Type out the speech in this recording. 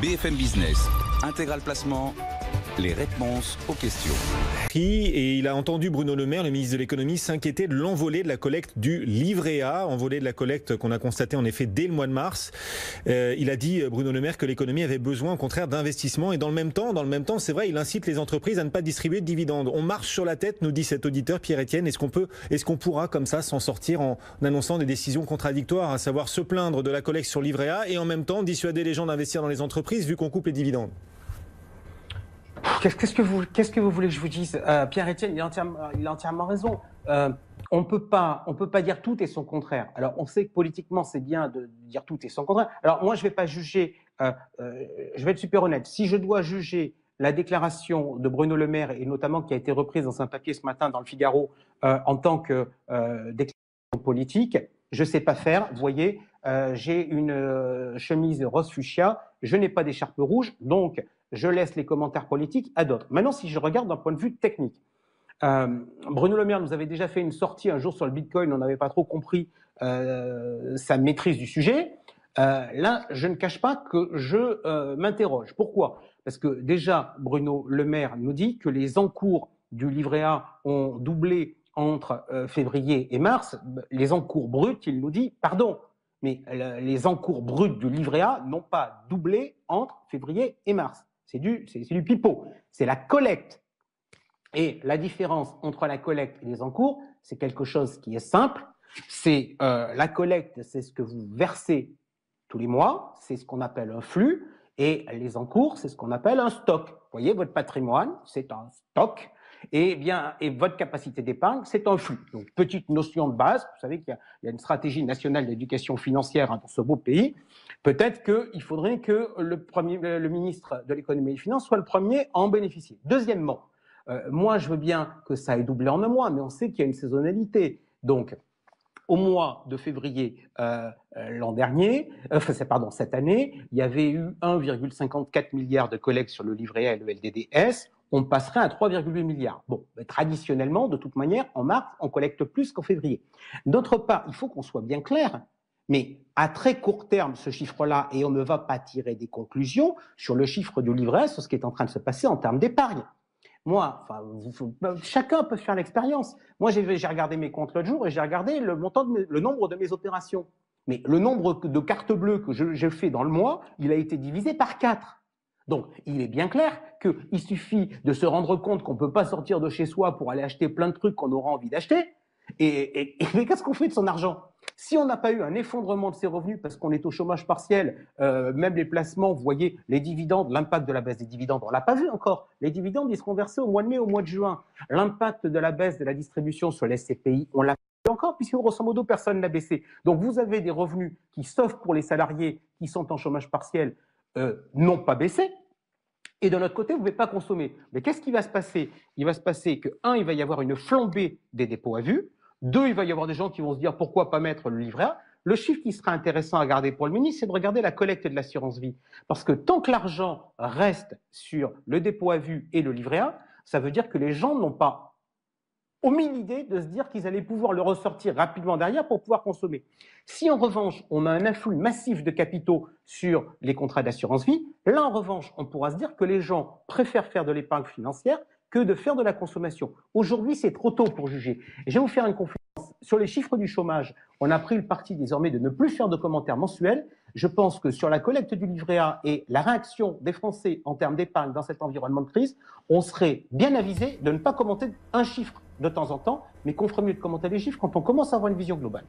BFM Business, Intégral Placement, les réponses aux questions. Et il a entendu Bruno Le Maire, le ministre de l'économie, s'inquiéter de l'envolée de la collecte du livret A, envolée de la collecte qu'on a constatée en effet dès le mois de mars. Il a dit, Bruno Le Maire, que l'économie avait besoin au contraire d'investissement et dans le même temps, c'est vrai, il incite les entreprises à ne pas distribuer de dividendes. On marche sur la tête, nous dit cet auditeur Pierre-Étienne. Est-ce qu'on pourra comme ça s'en sortir en annonçant des décisions contradictoires, à savoir se plaindre de la collecte sur le livret A et en même temps dissuader les gens d'investir dans les entreprises vu qu'on coupe les dividendes? Qu'est-ce que vous voulez que je vous dise? Pierre-Étienne, il a entièrement raison. On peut pas dire tout et son contraire. Alors, on sait que politiquement, c'est bien de dire tout et son contraire. Alors, moi, je vais pas juger, je vais être super honnête. Si je dois juger la déclaration de Bruno Le Maire, et notamment qui a été reprise dans un papier ce matin dans le Figaro, en tant que déclaration politique, je sais pas faire. Vous voyez, j'ai une chemise rose fuchsia, je n'ai pas d'écharpe rouge, donc je laisse les commentaires politiques à d'autres. Maintenant, si je regarde d'un point de vue technique, Bruno Le Maire nous avait déjà fait une sortie un jour sur le Bitcoin, on n'avait pas trop compris sa maîtrise du sujet. Là, je ne cache pas que je m'interroge. Pourquoi? Parce que déjà, Bruno Le Maire nous dit que les encours du livret A ont doublé entre février et mars. Les encours bruts, il nous dit, pardon, mais les encours bruts du livret A n'ont pas doublé entre février et mars. C'est du pipeau. C'est la collecte. Et la différence entre la collecte et les encours, c'est quelque chose qui est simple. C'est la collecte, c'est ce que vous versez tous les mois, c'est ce qu'on appelle un flux, et les encours, c'est ce qu'on appelle un stock. Vous voyez, votre patrimoine, c'est un stock, et votre capacité d'épargne, c'est un flux. Donc, petite notion de base. Vous savez qu'il y a une stratégie nationale d'éducation financière dans ce beau pays. Peut-être qu'il faudrait que le ministre de l'économie et des finances soit le premier à en bénéficier. Deuxièmement, moi, je veux bien que ça ait doublé en un mois, mais on sait qu'il y a une saisonnalité. Donc, au mois de février cette année, il y avait eu 1,54 milliard de collectes sur le livret A et le LDDS. On passerait à 3,8 milliards. Bon, traditionnellement, de toute manière, en mars, on collecte plus qu'en février. D'autre part, il faut qu'on soit bien clair, mais à très court terme, ce chiffre-là, et on ne va pas tirer des conclusions sur le chiffre du livret A, sur ce qui est en train de se passer en termes d'épargne. Moi, chacun peut faire l'expérience. Moi, j'ai regardé mes comptes l'autre jour et j'ai regardé le nombre de mes opérations. Mais le nombre de cartes bleues que j'ai fait dans le mois, il a été divisé par 4. Donc, il est bien clair qu'il suffit de se rendre compte qu'on ne peut pas sortir de chez soi pour aller acheter plein de trucs qu'on aura envie d'acheter. Mais qu'est-ce qu'on fait de son argent? Si on n'a pas eu un effondrement de ses revenus parce qu'on est au chômage partiel, même les placements, vous voyez, les dividendes, l'impact de la baisse des dividendes, on ne l'a pas vu encore. Les dividendes, ils seront versés au mois de mai, au mois de juin. L'impact de la baisse de la distribution sur les SCPI, on l'a pas vu encore, puisque grosso modo, personne n'a baissé. Donc vous avez des revenus qui, sauf pour les salariés qui sont en chômage partiel, n'ont pas baissé. Et de l'autre côté, vous ne pouvez pas consommer. Mais qu'est-ce qui va se passer? Il va se passer que, un, il va y avoir une flambée des dépôts à vue. Deux, il va y avoir des gens qui vont se dire pourquoi pas mettre le livret A. Le chiffre qui sera intéressant à regarder pour le ministre, c'est de regarder la collecte de l'assurance vie. Parce que tant que l'argent reste sur le dépôt à vue et le livret A, ça veut dire que les gens n'ont pas omis l'idée de se dire qu'ils allaient pouvoir le ressortir rapidement derrière pour pouvoir consommer. Si en revanche, on a un afflux massif de capitaux sur les contrats d'assurance vie, là en revanche, on pourra se dire que les gens préfèrent faire de l'épargne financière que de faire de la consommation. Aujourd'hui, c'est trop tôt pour juger. Et je vais vous faire une conférence sur les chiffres du chômage. On a pris le parti désormais de ne plus faire de commentaires mensuels. Je pense que sur la collecte du livret A et la réaction des Français en termes d'épargne dans cet environnement de crise, on serait bien avisé de ne pas commenter un chiffre de temps en temps, mais qu'on ferait mieux de commenter les chiffres quand on commence à avoir une vision globale.